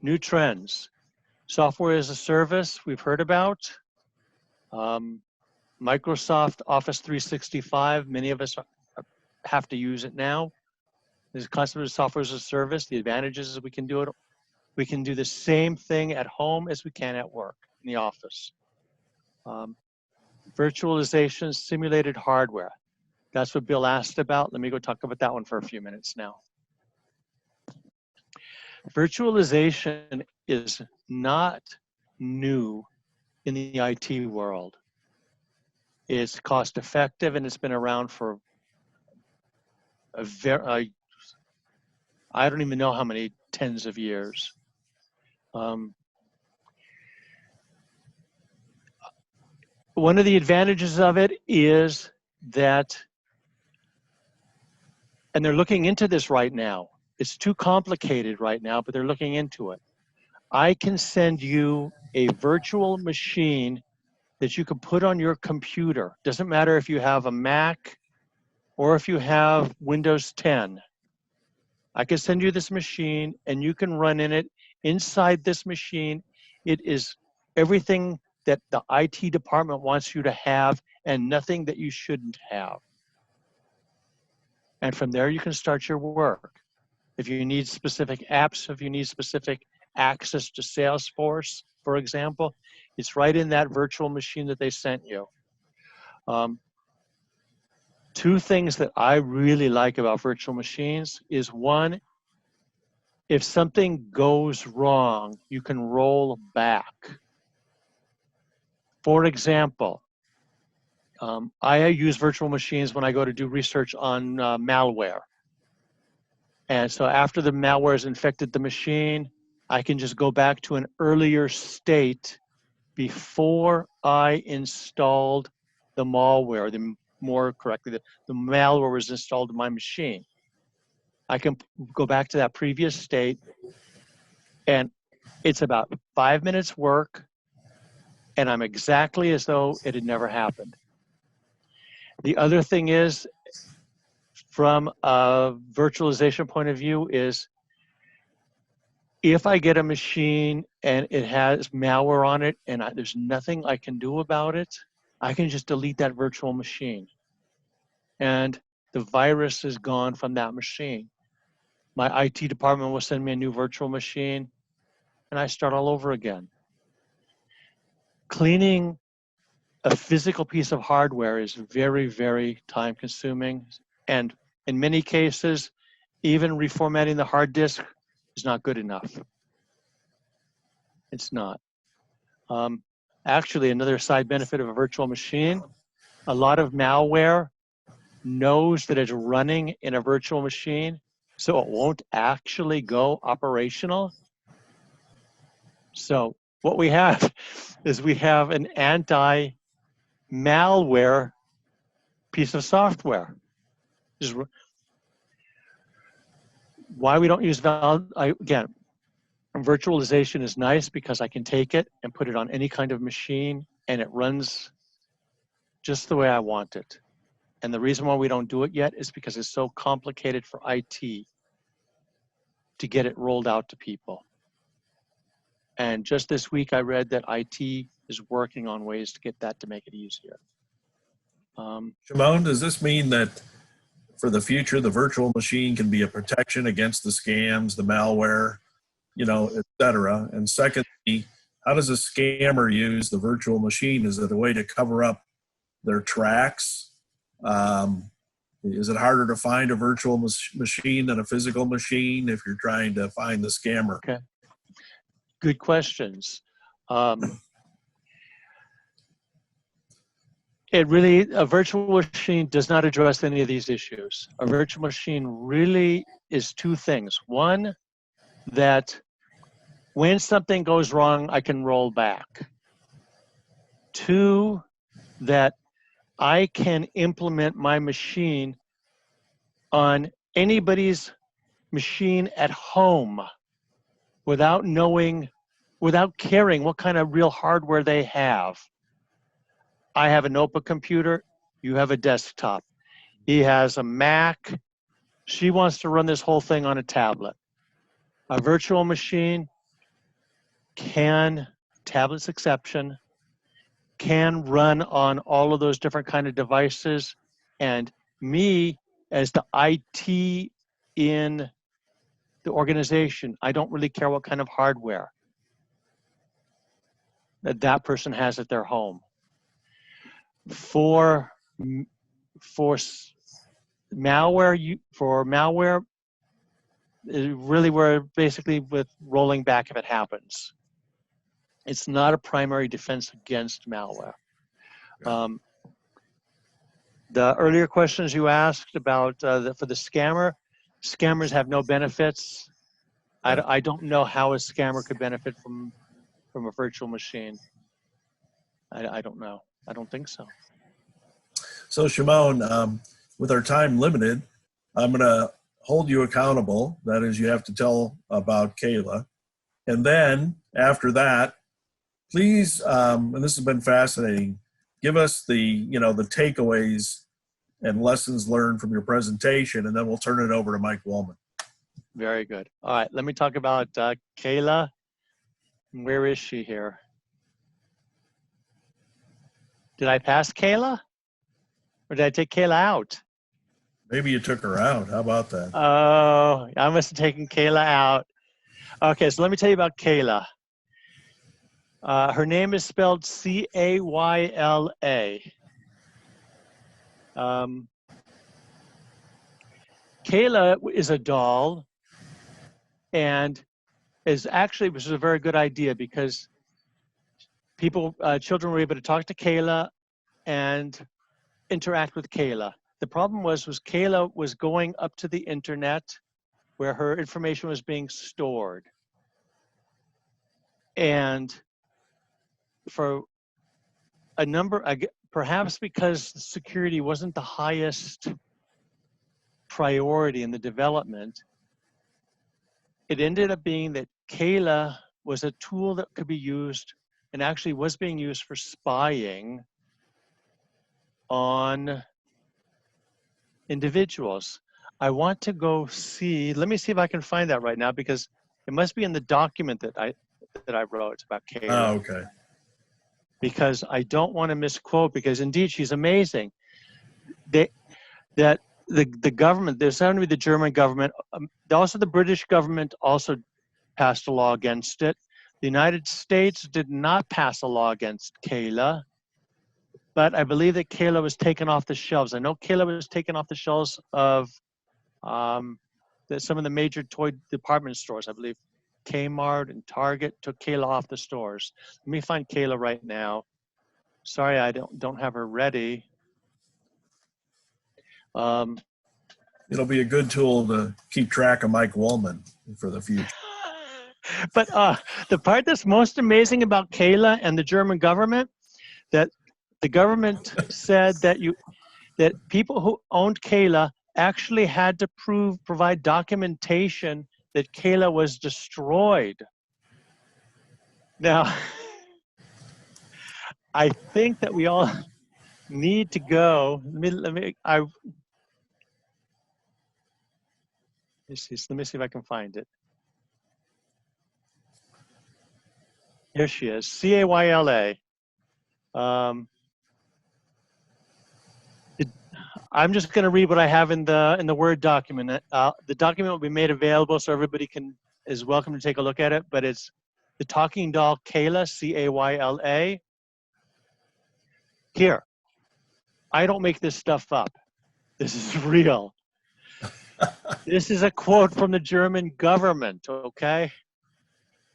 New trends. Software as a service, we've heard about. Microsoft Office 365, many of us have to use it now. There's concept of software as a service. The advantages is we can do it. We can do the same thing at home as we can at work in the office. Virtualization, simulated hardware. That's what Bill asked about. Let me go talk about that one for a few minutes now. Virtualization is not new in the IT world. It's cost effective and it's been around for a very, I don't even know how many tens of years. One of the advantages of it is that, and they're looking into this right now. It's too complicated right now, but they're looking into it. I can send you a virtual machine that you can put on your computer. Doesn't matter if you have a Mac or if you have Windows 10. I can send you this machine and you can run in it. Inside this machine, it is everything that the IT department wants you to have and nothing that you shouldn't have. And from there, you can start your work. If you need specific apps, if you need specific access to Salesforce, for example, it's right in that virtual machine that they sent you. Two things that I really like about virtual machines is one, if something goes wrong, you can roll back. For example, I use virtual machines when I go to do research on malware. And so after the malware has infected the machine, I can just go back to an earlier state before I installed the malware, more correctly, the malware was installed in my machine. I can go back to that previous state and it's about 5 minutes work and I'm exactly as though it had never happened. The other thing is, from a virtualization point of view, is if I get a machine and it has malware on it and there's nothing I can do about it, I can just delete that virtual machine. And the virus is gone from that machine. My IT department will send me a new virtual machine and I start all over again. Cleaning a physical piece of hardware is very, very time consuming. And in many cases, even reformatting the hard disk is not good enough. It's not. Actually, another side benefit of a virtual machine, a lot of malware knows that it's running in a virtual machine, so it won't actually go operational. So what we have is we have an anti-malware piece of software. Why we don't use again, virtualization is nice because I can take it and put it on any kind of machine and it runs just the way I want it. And the reason why we don't do it yet is because it's so complicated for IT to get it rolled out to people. And just this week I read that IT is working on ways to get that to make it easier. Shimon, does this mean that for the future, the virtual machine can be a protection against the scams, the malware, et cetera? And secondly, how does a scammer use the virtual machine? Is it a way to cover up their tracks? Is it harder to find a virtual machine than a physical machine if you're trying to find the scammer? Okay, good questions. A virtual machine does not address any of these issues. A virtual machine really is two things. One, that when something goes wrong, I can roll back. 2, that I can implement my machine on anybody's machine at home without caring what kind of real hardware they have. I have a notebook computer, you have a desktop. He has a Mac. She wants to run this whole thing on a tablet. A virtual machine can, tablet's exception, can run on all of those different kind of devices. And me, as the IT in the organization, I don't really care what kind of hardware that person has at their home. For malware, really we're basically with rolling back if it happens. It's not a primary defense against malware. The earlier questions you asked about for the scammers have no benefits. I don't know how a scammer could benefit from a virtual machine. I don't know. I don't think so. So Shimon, with our time limited, I'm going to hold you accountable. That is, you have to tell about Kayla. And then after that, please, and this has been fascinating, give us the takeaways and lessons learned from your presentation, and then we'll turn it over to Mike Woolman. Very good. All right, let me talk about Kayla. Where is she here? Did I pass Kayla? Or did I take Kayla out? Maybe you took her out. How about that? Oh, I must have taken Kayla out. Okay, so let me tell you about Kayla. Her name is spelled C-A-Y-L-A. Kayla is a doll, and which is a very good idea because children were able to talk to Kayla and interact with Kayla. The problem was Kayla was going up to the internet where her information was being stored. And for a number, perhaps because security wasn't the highest priority in the development, it ended up being that Kayla was a tool that could be used and actually was being used for spying on individuals. I want to go see, let me see if I can find that right now because it must be in the document that I wrote about Kayla. Oh, okay. Because I don't want to misquote, because indeed she's amazing. The government, there's only the German government, also the British government also passed a law against it. The United States did not pass a law against Kayla, but I believe that Kayla was taken off the shelves. I know Kayla was taken off the shelves of some of the major toy department stores. I believe Kmart and Target took Kayla off the stores. Let me find Kayla right now. Sorry, I don't have her ready. It'll be a good tool to keep track of Mike Woolman for the future. But the part that's most amazing about Kayla and the German government, that the government said that people who owned Kayla actually had to provide documentation that Kayla was destroyed. Now, I think that we all need to go. Let me see if I can find it. Here she is, C-A-Y-L-A. I'm just going to read what I have in the Word document. The document will be made available so everybody is welcome to take a look at it. But it's the talking doll Kayla, C-A-Y-L-A. Here, I don't make this stuff up. This is real. This is a quote from the German government, okay?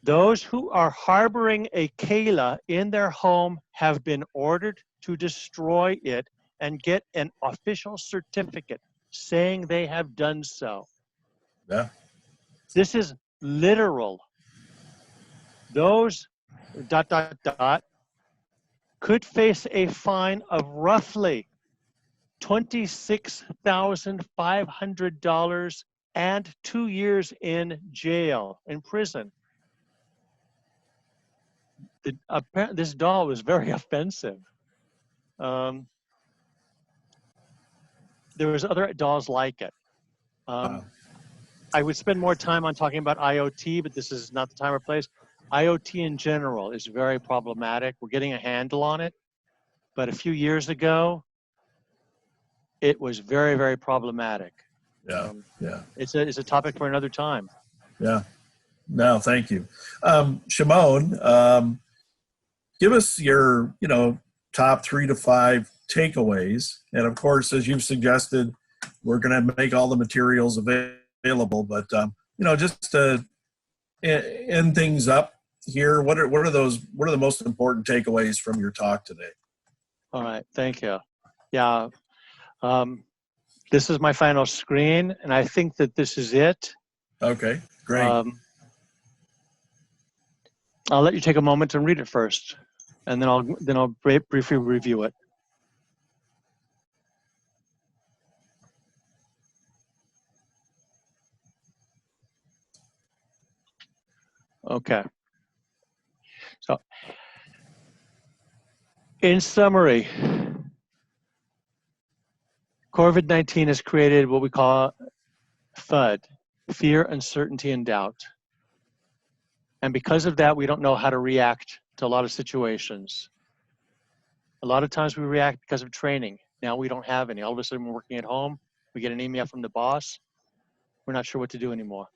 Those who are harboring a Kayla in their home have been ordered to destroy it and get an official certificate saying they have done so. Yeah. This is literal. Those ... could face a fine of roughly $26,500 and 2 years in jail, in prison. This doll was very offensive. There was other dolls like it. I would spend more time on talking about IoT, but this is not the time or place. IoT in general is very problematic. We're getting a handle on it, but a few years ago, it was very, very problematic. Yeah. It's a topic for another time. Yeah. No, thank you. Shimon, give us your, top 3 to 5 takeaways. And of course, as you've suggested, we're going to make all the materials available, but, just to end things up here, what are the most important takeaways from your talk today? All right. Thank you. Yeah. This is my final screen, and I think that this is it. Okay, great. I'll let you take a moment to read it first, and then I'll briefly review it. Okay. So, in summary, COVID-19 has created what we call FUD, fear, uncertainty, and doubt. And because of that, we don't know how to react to a lot of situations. A lot of times we react because of training. Now we don't have any. All of a sudden we're working at home. We get an email from the boss. We're not sure what to do anymore.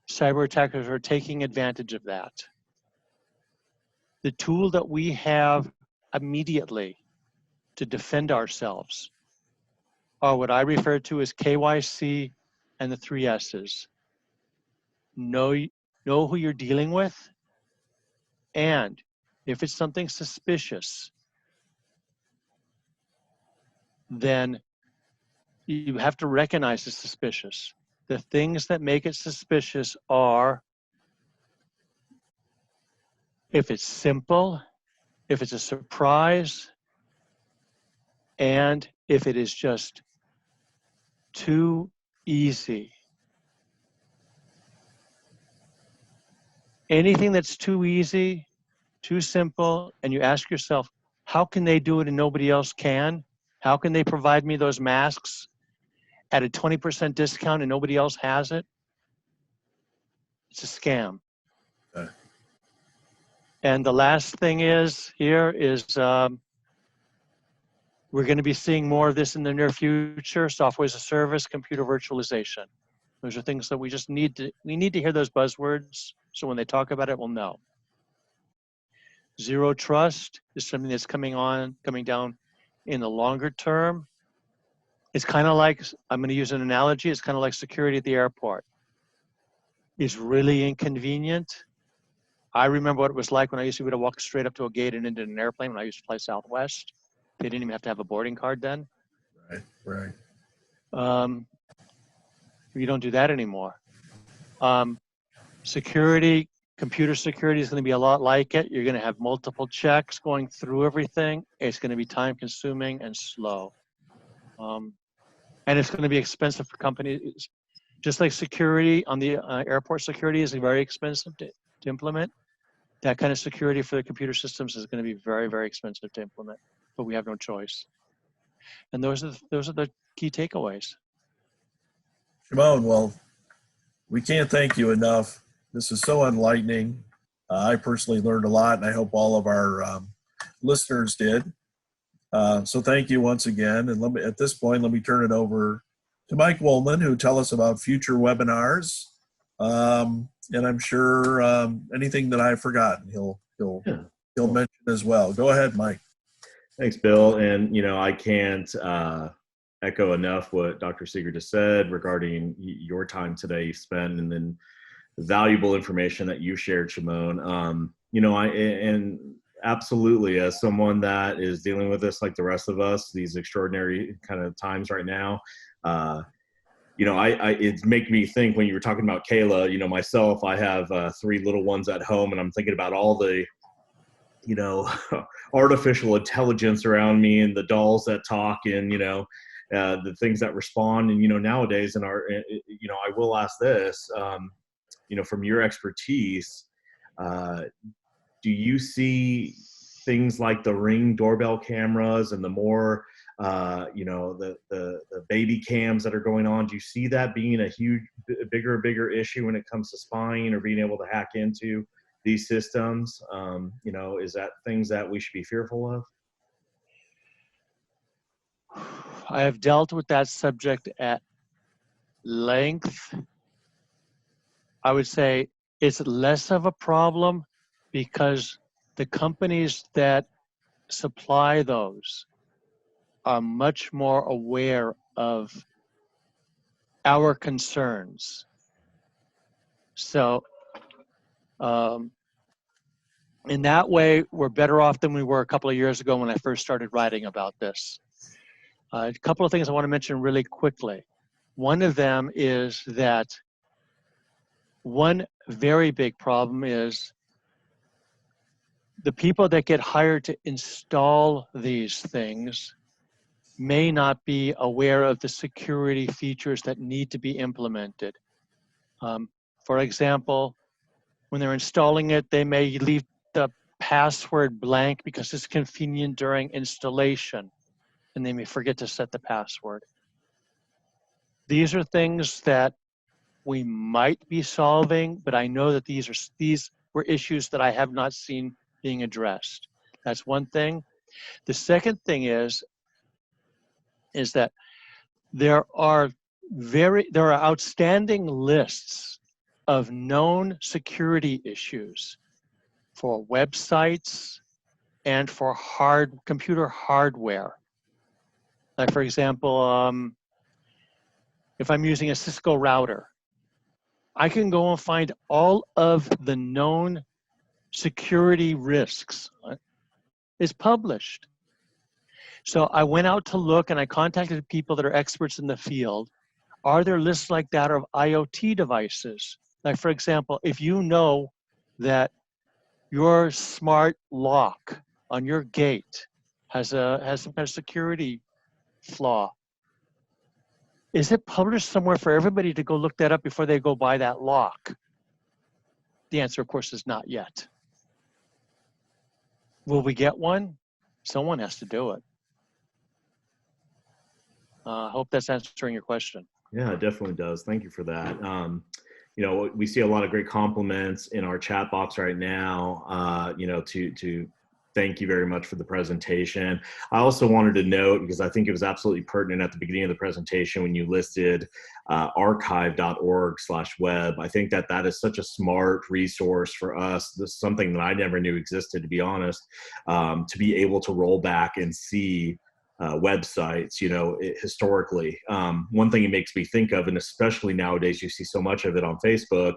Cyber attackers are taking advantage of that. The tool that we have immediately to defend ourselves are what I refer to as KYC and the 3 S's. Know who you're dealing with, and if it's something suspicious, then you have to recognize it's suspicious. The things that make it suspicious are if it's simple, if it's a surprise, and if it is just too easy. Anything that's too easy, too simple, and you ask yourself, how can they do it and nobody else can? How can they provide me those masks at a 20% discount and nobody else has it? It's a scam. Okay. And the last thing is we're going to be seeing more of this in the near future, software as a service, computer virtualization. Those are things that we need to hear those buzzwords, so when they talk about it, we'll know. Zero trust is something that's coming down in the longer term. It's kind of like, I'm going to use an analogy, it's kind of like security at the airport. It's really inconvenient. I remember what it was like when I used to be able to walk straight up to a gate and into an airplane when I used to fly Southwest. They didn't even have to have a boarding card then. Right. You don't do that anymore. Security, computer security is going to be a lot like it. You're going to have multiple checks going through everything. It's going to be time consuming and slow. And it's going to be expensive for companies. Just like security on the airport security is very expensive to implement. That kind of security for the computer systems is going to be very, very expensive to implement, but we have no choice. And those are the key takeaways. Shimon, well, we can't thank you enough. This is so enlightening. I personally learned a lot, and I hope all of our listeners did. So thank you once again. And at this point, let me turn it over to Mike Woolman, who will tell us about future webinars. And I'm sure anything that I've forgotten, he'll mention as well. Go ahead, Mike. Thanks, Bill. And, I can't echo enough what Dr. Seeger just said regarding your time today you spent, and then the valuable information that you shared, Shimon. And absolutely, as someone that is dealing with this like the rest of us, these extraordinary kind of times right now, you know, it make me think when you were talking about Kayla, you know, myself, I have 3 little ones at home, and I'm thinking about all the, you know, artificial intelligence around me and the dolls that talk and, you know, the things that respond. And, you know, nowadays in our, you know, I will ask this, you know, from your expertise, do you see things like the Ring doorbell cameras and the more, you know, the baby cams that are going on? Do you see that being a bigger issue when it comes to spying or being able to hack into these systems? You know, is that things that we should be fearful of? I have dealt with that subject at length. I would say it's less of a problem because the companies that supply those are much more aware of our concerns. So in that way, we're better off than we were a couple of years ago when I first started writing about this. A couple of things I want to mention really quickly. One of them is that one very big problem is the people that get hired to install these things may not be aware of the security features that need to be implemented. For example, when they're installing it, they may leave the password blank because it's convenient during installation, and they may forget to set the password. These are things that we might be solving, but I know that these were issues that I have not seen being addressed. That's one thing. The second thing is that there are outstanding lists of known security issues for websites and for computer hardware. Like for example, if I'm using a Cisco router, I can go and find all of the known security risks. It's published. So I went out to look and I contacted people that are experts in the field. Are there lists like that of IoT devices? Like for example, if you know that your smart lock on your gate has some kind of security flaw, is it published somewhere for everybody to go look that up before they go buy that lock? The answer, of course, is not yet. Will we get one? Someone has to do it. I hope that's answering your question. Yeah, it definitely does. Thank you for that. You know, we see a lot of great compliments in our chat box right now, you know, to thank you very much for the presentation. I also wanted to note, because I think it was absolutely pertinent at the beginning of the presentation when you listed archive.org/web. I think that is such a smart resource for us. This is something that I never knew existed, to be honest, to be able to roll back and see websites, you know, historically. One thing it makes me think of, and especially nowadays you see so much of it on Facebook,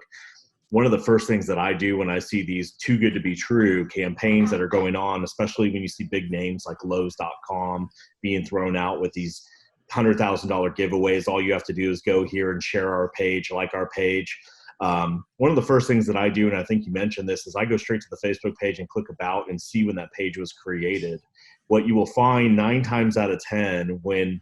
one of the first things that I do when I see these too good to be true campaigns that are going on, especially when you see big names like Lowe's.com being thrown out with these $100,000 giveaways, all you have to do is go here and share our page, like our page. One of the first things that I do, and I think you mentioned this, is I go straight to the Facebook page and click about and see when that page was created. What you will find 9 times out of 10 when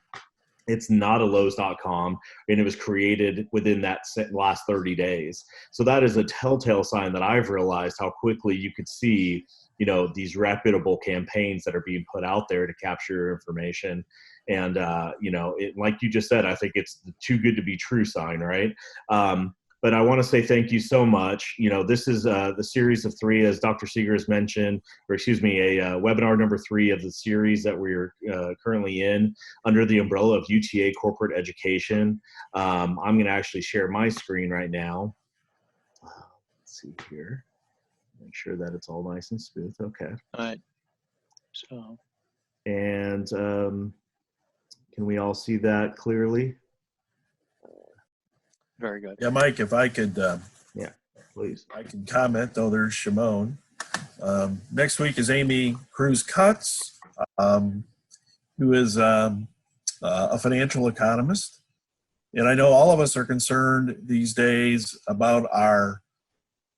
it's not a Lowe's.com and it was created within that last 30 days. So that is a telltale sign that I've realized how quickly you could see, you know, these reputable campaigns that are being put out there to capture your information. And, you know, like you just said, I think it's the too good to be true sign, right? But I want to say thank you so much. You know, this is the series of 3, as Dr. Seeger has mentioned, or excuse me, a webinar number 3 of the series that we're currently in under the umbrella of UTA Corporate Education. I'm going to actually share my screen right now. Let's see here. Make sure that it's all nice and smooth. Okay. All right. So. And can we all see that clearly? Very good. Yeah, Mike, if I could, yeah, please. I can comment, though there's Shimon. Next week is Amy Cruz-Cutts, who is a financial economist. And I know all of us are concerned these days about our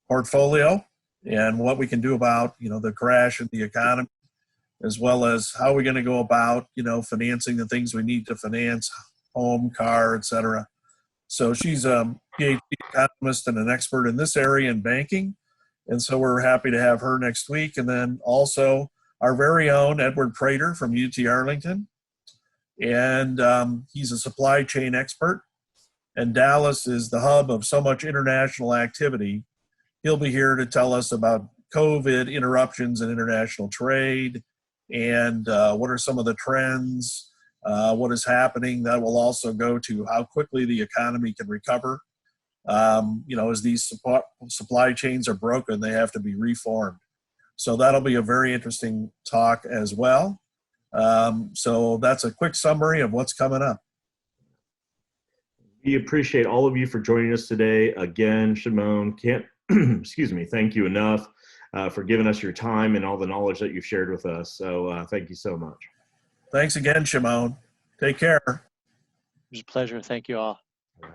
portfolio and what we can do about, the crash in the economy, as well as how we're going to go about, financing the things we need to finance, home, car, etc. So she's a PhD economist and an expert in this area in banking. And so we're happy to have her next week. And then also our very own Edward Prater from UT Arlington. And he's a supply chain expert. And Dallas is the hub of so much international activity. He'll be here to tell us about COVID interruptions in international trade and what are some of the trends, what is happening. That will also go to how quickly the economy can recover. As these supply chains are broken, they have to be reformed. So that'll be a very interesting talk as well. So that's a quick summary of what's coming up. We appreciate all of you for joining us today. Again, Shimon, can't, excuse me, thank you enough for giving us your time and all the knowledge that you've shared with us. So thank you so much. Thanks again, Shimon. Take care. It was a pleasure. Thank you all.